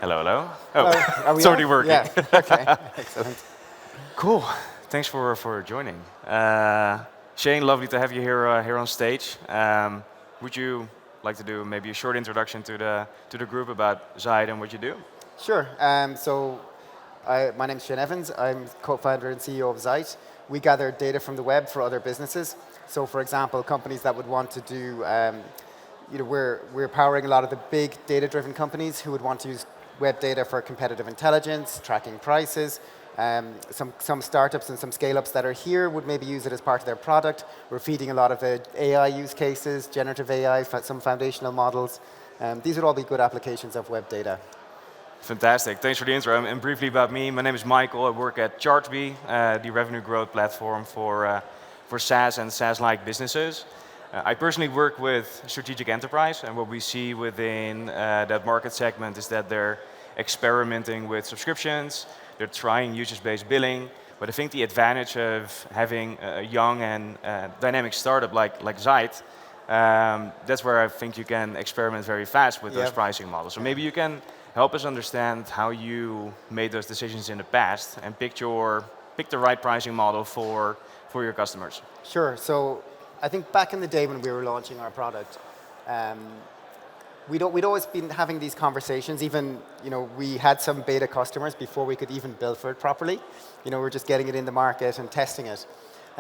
Hello, hello. Hello. Oh, Are we it's already on? working. Yeah. Okay. Excellent. Cool. Thanks for joining. Shane, lovely to have you here on stage. Would you like to do maybe a short introduction to the group about Zyte and what you do? Sure. My name is Shane Evans. I'm co-founder and CEO of Zyte. We gather data from the web for other businesses. So, for example, companies that would want to do, we're powering a lot of the big data-driven companies who would want to use web data for competitive intelligence, tracking prices. Some startups and some scale-ups that are here would maybe use it as part of their product. We're feeding a lot of the AI use cases, generative AI, some foundational models. These would all be good applications of web data. Fantastic. Thanks for the intro. And briefly about me, my name is Michael. I work at Chargebee, the revenue growth platform for SaaS and SaaS-like businesses. I personally work with strategic enterprise, and what we see within that market segment is that they're experimenting with subscriptions, they're trying usage-based billing, but I think the advantage of having a young and dynamic startup like Zyte, that's where I think you can experiment very fast with those pricing models. So maybe you can help us understand how you made those decisions in the past and picked the right pricing model for your customers. Sure. So I think back in the day when we were launching our product, we'd always been having these conversations. Even we had some beta customers before we could even bill for it properly. We're just getting it in the market and testing it.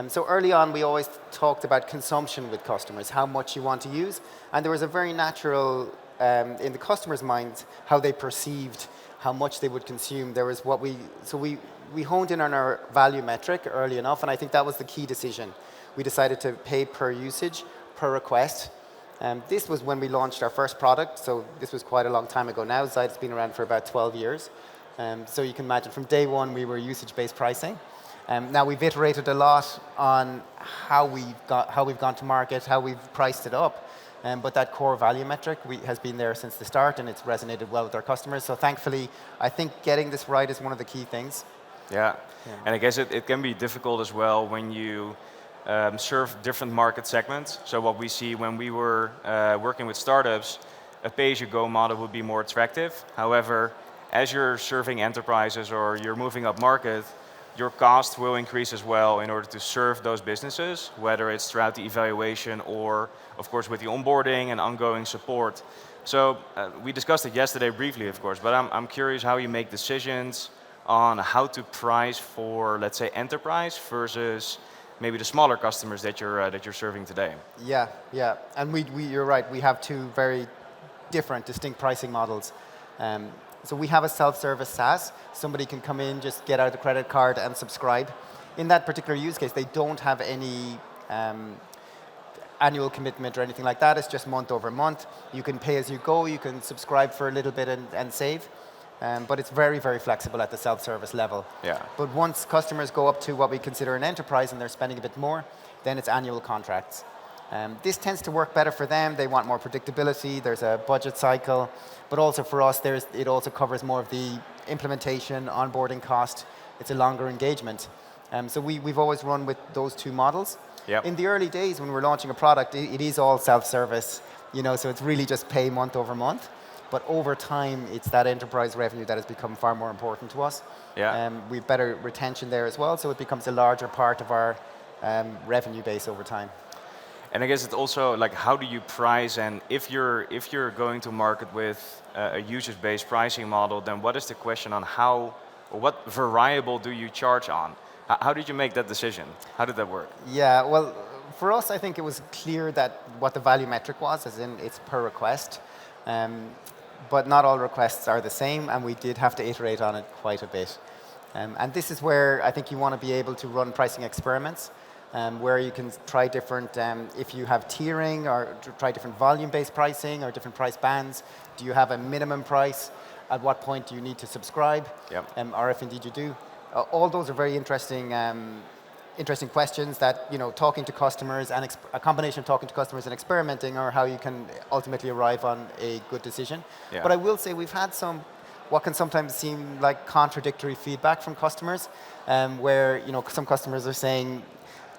So early on, we always talked about consumption with customers, how much you want to use, and there was a very natural in the customer's minds how they perceived how much they would consume. There was we honed in on our value metric early enough, and I think that was the key decision. We decided to pay per usage, per request. This was when we launched our first product, so this was quite a long time ago now. Zyte's been around for about 12 years. So you can imagine from day one we were usage-based pricing. Now we've iterated a lot on how we've gone to market, how we've priced it up. But that core value metric has been there since the start, and it's resonated well with our customers. So thankfully, I think getting this right is one of the key things. Yeah. And I guess it can be difficult as well when you serve different market segments. So what we see when we were working with startups, a pay-as-you-go model would be more attractive. However, as you're serving enterprises or you're moving up market, your cost will increase as well in order to serve those businesses, whether it's throughout the evaluation or, of course, with the onboarding and ongoing support. So we discussed it yesterday briefly, of course, but I'm curious how you make decisions on how to price for, let's say, enterprise versus maybe the smaller customers that you're serving today. Yeah, and you're right. We have two very different, distinct pricing models. So we have a self-service SaaS. Somebody can come in, just get out the credit card and subscribe. In that particular use case, they don't have any annual commitment or anything like that. It's just month over month. You can pay as you go. You can subscribe for a little bit and save. But it's very, very flexible at the self-service level. Yeah. But once customers go up to what we consider an enterprise and they're spending a bit more, then it's annual contracts. This tends to work better for them. They want more predictability. There's a budget cycle. But also for us, it also covers more of the implementation, onboarding cost. It's a longer engagement. So we've always run with those two models. Yep. In the early days when we're launching a product, it is all self-service. So it's really just pay month over month. But over time, it's that enterprise revenue that has become far more important to us. Yeah. We've better retention there as well, so it becomes a larger part of our revenue base over time. And I guess it's also like, how do you price? And if you're going to market with a usage-based pricing model, then what is the question on how, or what variable do you charge on? How did you make that decision? How did that work? Yeah, well, for us, I think it was clear that what the value metric was, as in it's per request. But not all requests are the same, and we did have to iterate on it quite a bit. And this is where I think you want to be able to run pricing experiments, where you can try different, if you have tiering, or try different volume-based pricing or different price bands. Do you have a minimum price? At what point do you need to subscribe? Yep. Or if indeed you do. All those are very interesting questions that, talking to customers and a combination of talking to customers and experimenting are how you can ultimately arrive on a good decision. Yeah. But I will say we've had what can sometimes seem like contradictory feedback from customers, where some customers are saying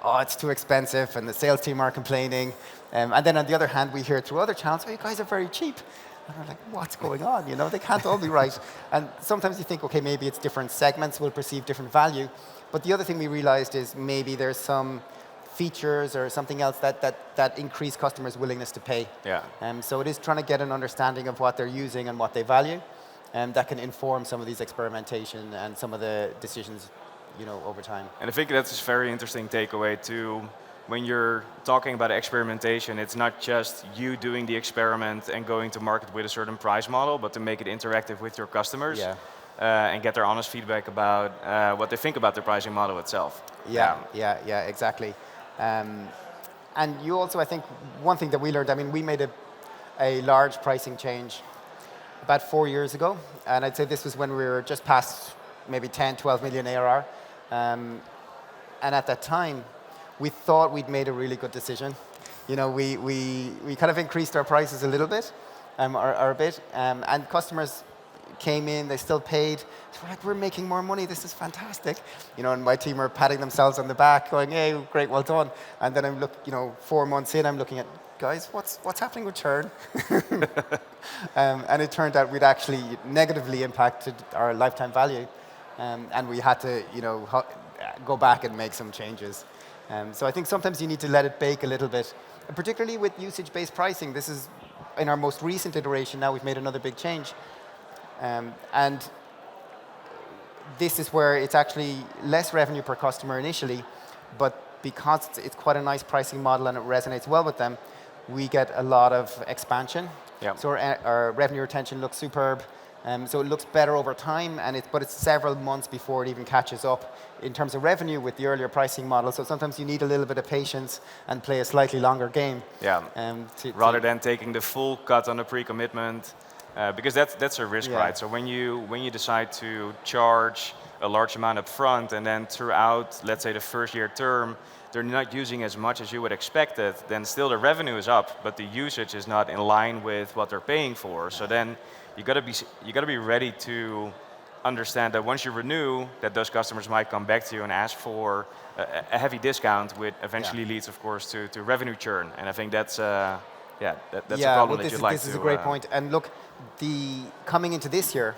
oh, it's too expensive, and the sales team are complaining. And then on the other hand, we hear through other channels, oh, you guys are very cheap. And we're like, what's going on? You know, they can't all be right. And sometimes you think, okay, maybe it's different segments will perceive different value. But the other thing we realized is maybe there's some features or something else that increase customers' willingness to pay. Yeah. So it is trying to get an understanding of what they're using and what they value, and that can inform some of these experimentation and some of the decisions, you know, over time. And I think that's a very interesting takeaway too. When you're talking about experimentation, it's not just you doing the experiment and going to market with a certain price model, but to make it interactive with your customers. Yeah. And get their honest feedback about what they think about the pricing model itself. Yeah, exactly. And you also, I think, one thing that we learned, I mean, we made a large pricing change about 4 years ago, and I'd say this was when we were just past maybe 10, 12 million ARR. And at that time, we thought we'd made a really good decision. You know, we kind of increased our prices a little bit, or a bit, and customers came in, they still paid. So we're like, we're making more money, this is fantastic. You know, and my team are patting themselves on the back, going, hey, great, well done. And then I'm you know, 4 months in, I'm looking at, guys, what's happening with churn? And it turned out we'd actually negatively impacted our lifetime value. And we had to, you know, go back and make some changes. So I think sometimes you need to let it bake a little bit, and particularly with usage-based pricing. This is, in our most recent iteration now, we've made another big change. And this is where it's actually less revenue per customer initially, but because it's quite a nice pricing model and it resonates well with them, we get a lot of expansion. Yep. So our revenue retention looks superb. So it looks better over time, but it's several months before it even catches up in terms of revenue with the earlier pricing model. So sometimes you need a little bit of patience and play a slightly longer game. Yeah. Rather than taking the full cut on the pre-commitment, because that's a risk, right? So when you decide to charge a large amount up front, and then throughout, let's say, the first year term, they're not using as much as you would expect it, then still the revenue is up, but the usage is not in line with what they're paying for. So then you gotta be ready to understand that once you renew, that those customers might come back to you and ask for a heavy discount, which eventually leads, of course, to revenue churn. And I think that's that's a problem that you'd like to. This is a great point. And look, coming into this year,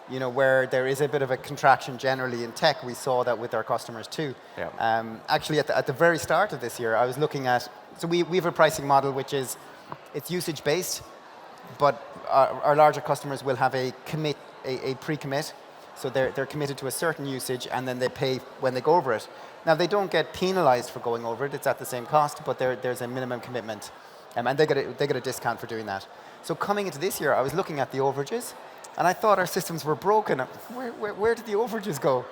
you know, where there is a bit of a contraction generally in tech, we saw that with our customers too. Yeah. Actually, at the very start of this year, I was looking at, so we have a pricing model which is, it's usage based, but our larger customers will have a pre-commit. So they're committed to a certain usage, and then they pay when they go over it. Now, they don't get penalized for going over it. It's at the same cost, but there's a minimum commitment. And they get a discount for doing that. So coming into this year, I was looking at the overages, and I thought our systems were broken. Where did the overages go?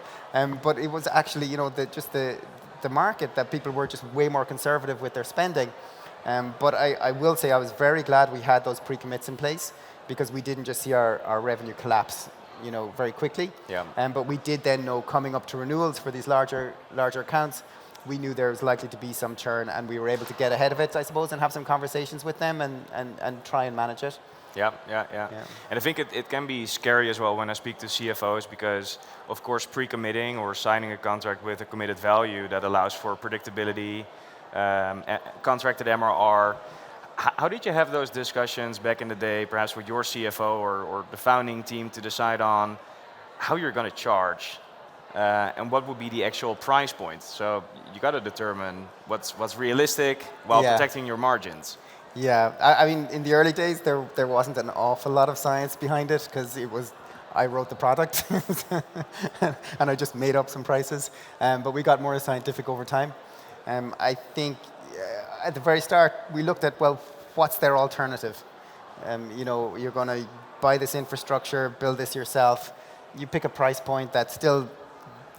But it was actually, you know, just the market, that people were just way more conservative with their spending. But I will say I was very glad we had those pre-commits in place, because we didn't just see our revenue collapse, you know, very quickly. Yeah. But we did then know, coming up to renewals for these larger accounts, we knew there was likely to be some churn, and we were able to get ahead of it, I suppose, and have some conversations with them and try and manage it. Yeah. And I think it can be scary as well when I speak to CFOs, because, of course, pre-committing or signing a contract with a committed value that allows for predictability, contracted MRR. How did you have those discussions back in the day, perhaps with your CFO or the founding team, to decide on how you're going to charge and what would be the actual price point? So you got to determine what's realistic while protecting your margins. Yeah, I mean, in the early days, there wasn't an awful lot of science behind it, because I wrote the product and I just made up some prices. But we got more scientific over time. I think at the very start, we looked at, well, what's their alternative? You know, you're going to buy this infrastructure, build this yourself. You pick a price point that still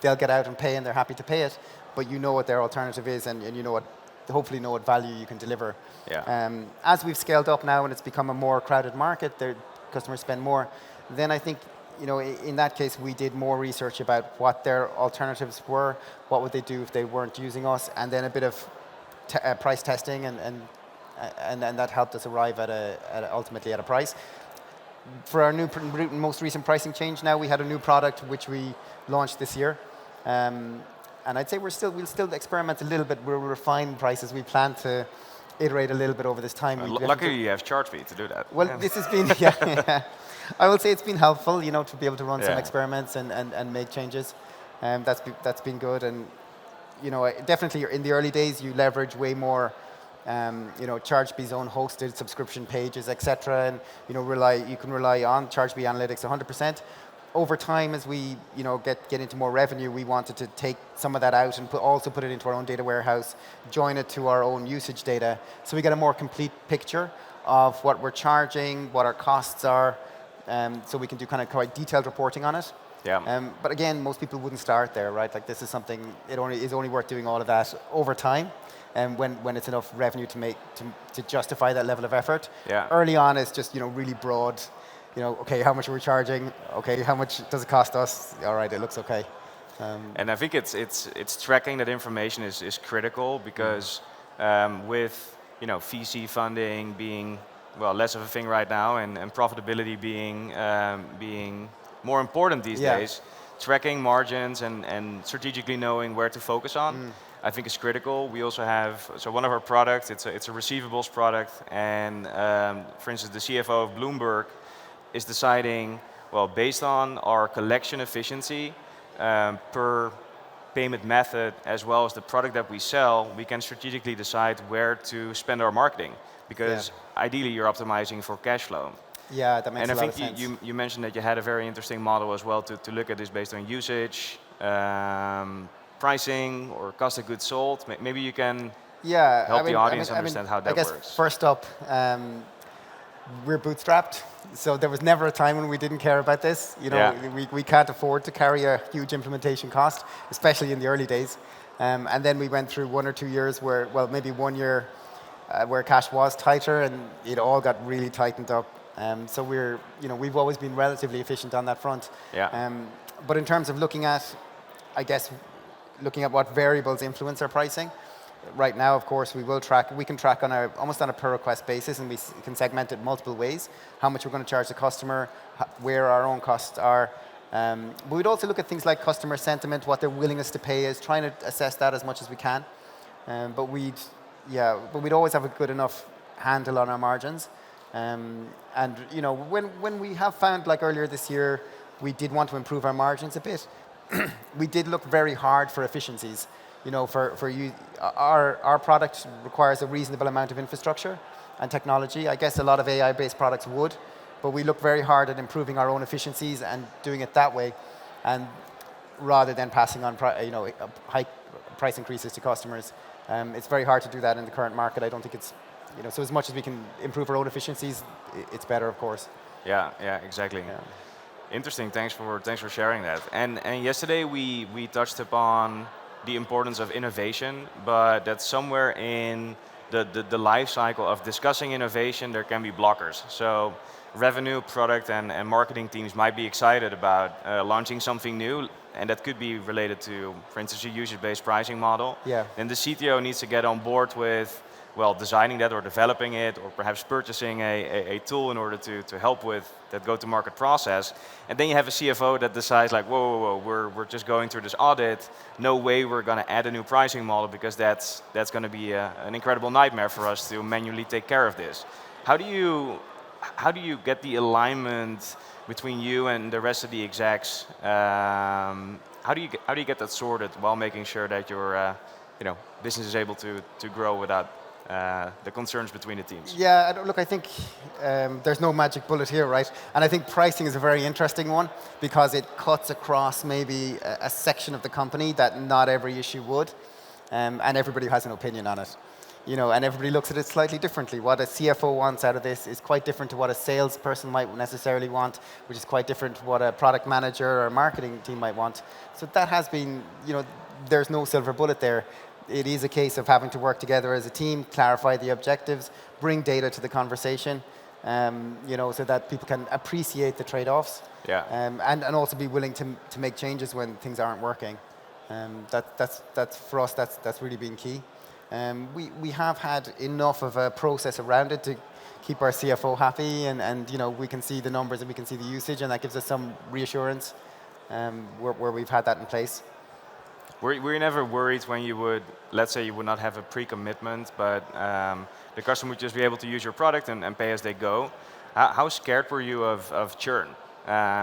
they'll get out and pay, and they're happy to pay it, but you know what their alternative is, and you know hopefully know what value you can deliver. Yeah. As we've scaled up now and it's become a more crowded market, their customers spend more, then I think, you know, in that case, we did more research about what their alternatives were, what would they do if they weren't using us, and then a bit of price testing, and that helped us arrive ultimately at a price. For our most recent pricing change now, we had a new product which we launched this year. And I'd say we'll still experiment a little bit. We'll refine prices. We plan to iterate a little bit over this time. Luckily, you have Chargebee to do that. Well, this has been, yeah. I will say it's been helpful, to be able to run some Yeah. experiments and make changes. That's been good. And, definitely in the early days, you leverage way more, Chargebee's own hosted subscription pages, etc. And, you can rely on Chargebee Analytics 100%. Over time, as we get into more revenue, we wanted to take some of that out and also put it into our own data warehouse, join it to our own usage data, so we get a more complete picture of what we're charging, what our costs are, so we can do kind of quite detailed reporting on it. Yeah. But again, most people wouldn't start there, right? Like this is something it is only worth doing all of that over time, and when it's enough revenue to justify that level of effort. Yeah. Early on, it's just really broad. Okay, how much are we charging? Okay, how much does it cost us? All right, it looks okay. And I think it's tracking that information is critical because with VC funding being less of a thing right now and profitability being more important these days, tracking margins and strategically knowing where to focus on, I think is critical. We also have one of our products. It's a receivables product, and for instance, the CFO of Bloomberg is deciding, based on our collection efficiency per payment method, as well as the product that we sell, we can strategically decide where to spend our marketing, because ideally you're optimizing for cash flow. Yeah, that makes a lot of sense. And I think you mentioned that you had a very interesting model as well to look at this based on usage, pricing, or cost of goods sold. Maybe you can help the audience understand how that works. I guess first up, we're bootstrapped, so there was never a time when we didn't care about this. We can't afford to carry a huge implementation cost, especially in the early days. And then we went through 1 or 2 years where, maybe 1 year where cash was tighter, and it all got really tightened up. So we've always been relatively efficient on that front. Yeah. But in terms of looking at what variables influence our pricing, right now, of course, we can track almost on a per request basis, and we can segment it multiple ways. How much we're going to charge the customer, where our own costs are. But we'd also look at things like customer sentiment, what their willingness to pay is, trying to assess that as much as we can. But we'd always have a good enough handle on our margins. And when we have found, like earlier this year, we did want to improve our margins a bit. We did look very hard for efficiencies. For you, our product requires a reasonable amount of infrastructure and technology. I guess a lot of AI-based products would, but we look very hard at improving our own efficiencies and doing it that way, and rather than passing on high price increases to customers. It's very hard to do that in the current market. I don't think it's, so as much as we can improve our own efficiencies, it's better, of course. Yeah, exactly. Yeah. Interesting. Thanks for sharing that. And yesterday we touched upon the importance of innovation, but that somewhere in the life cycle of discussing innovation, there can be blockers. So revenue, product, and marketing teams might be excited about launching something new, and that could be related to, for instance, a usage-based pricing model. Yeah. Then the CTO needs to get on board with, designing that or developing it, or perhaps purchasing a tool in order to help with that go-to-market process. And then you have a CFO that decides like, whoa, we're just going through this audit. No way we're going to add a new pricing model, because that's going to be an incredible nightmare for us to manually take care of this. How do you get the alignment between you and the rest of the execs? How do you get that sorted while making sure that your business is able to grow without the concerns between the teams? Yeah, I think there's no magic bullet here, right? And I think pricing is a very interesting one, because it cuts across maybe a section of the company that not every issue would, and everybody has an opinion on it. And everybody looks at it slightly differently. What a CFO wants out of this is quite different to what a salesperson might necessarily want, which is quite different to what a product manager or a marketing team might want. So that has been, there's no silver bullet there. It is a case of having to work together as a team, clarify the objectives, bring data to the conversation, so that people can appreciate the trade-offs, and also be willing to make changes when things aren't working. That's for us. That's really been key. We have had enough of a process around it to keep our CFO happy, and we can see the numbers and we can see the usage, and that gives us some reassurance where we've had that in place. Were you never worried when you would, let's say you would not have a pre-commitment, but the customer would just be able to use your product and pay as they go? How scared were you of churn?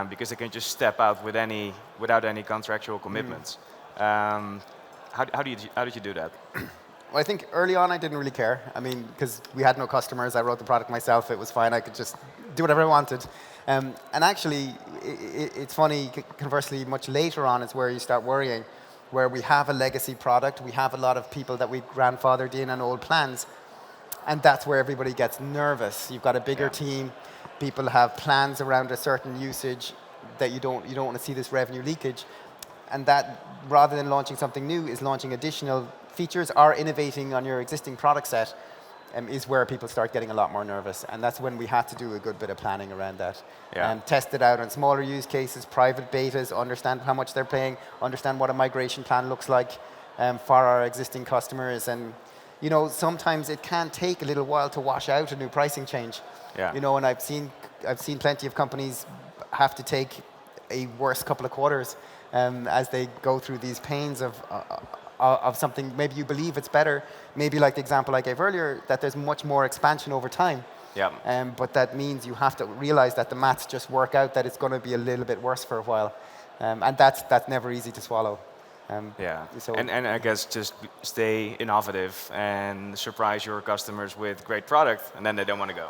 Because they can just step out without any contractual commitments. How did you do that? Well, I think early on I didn't really care. I mean, because we had no customers, I wrote the product myself, it was fine, I could just do whatever I wanted. And actually, it's funny, conversely, much later on is where you start worrying, where we have a legacy product, we have a lot of people that we grandfathered in on old plans, and that's where everybody gets nervous. You've got a bigger team, people have plans around a certain usage that you don't want to see this revenue leakage, and that, rather than launching something new, is launching additional features or innovating on your existing product set, is where people start getting a lot more nervous. And that's when we had to do a good bit of planning around that. Test it out on smaller use cases, private betas, understand how much they're paying, understand what a migration plan looks like for our existing customers. And you know, sometimes it can take a little while to wash out a new pricing change. You know, and I've seen plenty of companies have to take a worse couple of quarters as they go through these pains of something. Maybe you believe it's better. Maybe like the example I gave earlier, that there's much more expansion over time. But that means you have to realize that the maths just work out that it's going to be a little bit worse for a while, and that's never easy to swallow. So and I guess just stay innovative and surprise your customers with great product, and then they don't want to go.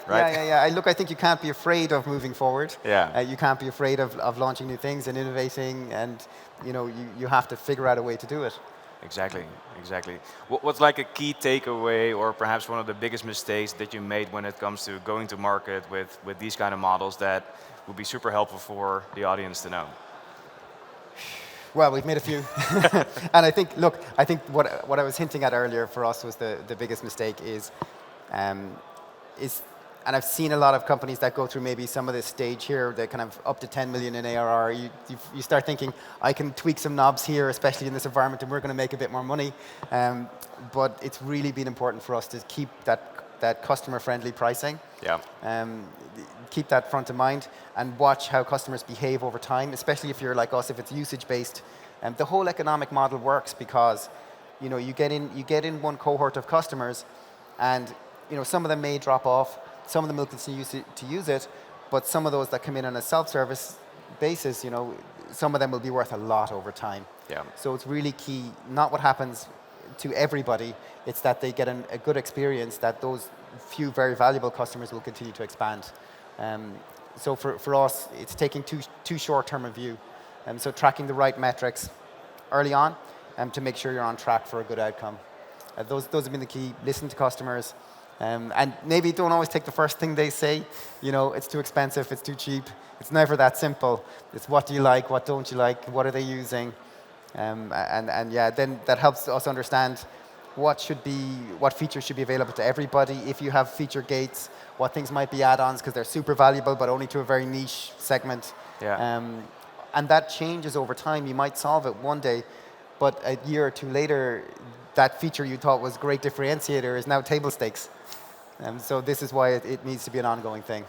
I think you can't be afraid of moving forward. You can't be afraid of launching new things and innovating, and you know, you have to figure out a way to do it. Exactly. What's like a key takeaway, or perhaps one of the biggest mistakes that you made when it comes to going to market with these kind of models that would be super helpful for the audience to know? Well, we've made a few. And I think what I was hinting at earlier for us was the biggest mistake is, and I've seen a lot of companies that go through maybe some of this stage here, they kind of up to 10 million in ARR. You start thinking, I can tweak some knobs here, especially in this environment, and we're going to make a bit more money. But it's really been important for us to keep that customer-friendly pricing. Keep that front of mind and watch how customers behave over time, especially if you're like us, if it's usage-based. The whole economic model works because, you know, you get in one cohort of customers, and you know, some of them may drop off, some of them will continue to use it, but some of those that come in on a self-service basis, you know, some of them will be worth a lot over time. So it's really key, not what happens to everybody, it's that they get a good experience, that those few very valuable customers will continue to expand. So for us, it's taking too short-term a view. So tracking the right metrics early on to make sure you're on track for a good outcome. Those have been the key. Listen to customers. And maybe don't always take the first thing they say. You know, it's too expensive, it's too cheap. It's never that simple. It's what do you like, what don't you like, what are they using? And then that helps us understand what features should be available to everybody. If you have feature gates, what things might be add-ons because they're super valuable, but only to a very niche segment. And that changes over time. You might solve it one day, but a year or two later, that feature you thought was a great differentiator is now table stakes. So this is why it needs to be an ongoing thing.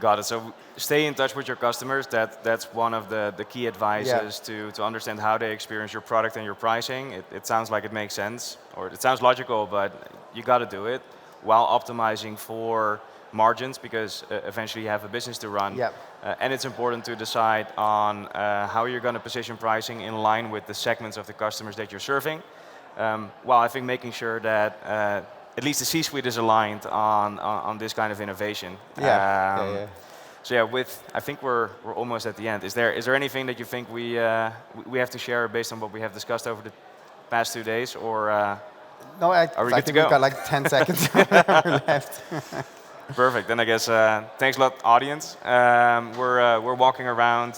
Got it. So stay in touch with your customers. That's one of the key advices to understand how they experience your product and your pricing. It sounds like it makes sense, or it sounds logical, but you got to do it while optimizing for margins, because eventually you have a business to run. And it's important to decide on how you're going to position pricing in line with the segments of the customers that you're serving. Well, I think making sure that at least the C-suite is aligned on this kind of innovation. So I think we're almost at the end. Is there anything that you think we have to share based on what we have discussed over the past 2 days, or no? Are we good to go? We've got like 10 seconds left. Perfect. Then I guess thanks a lot, audience. We're walking around.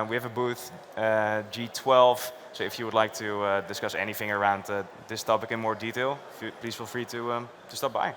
We have a booth G12. So if you would like to discuss anything around this topic in more detail, please feel free to stop by.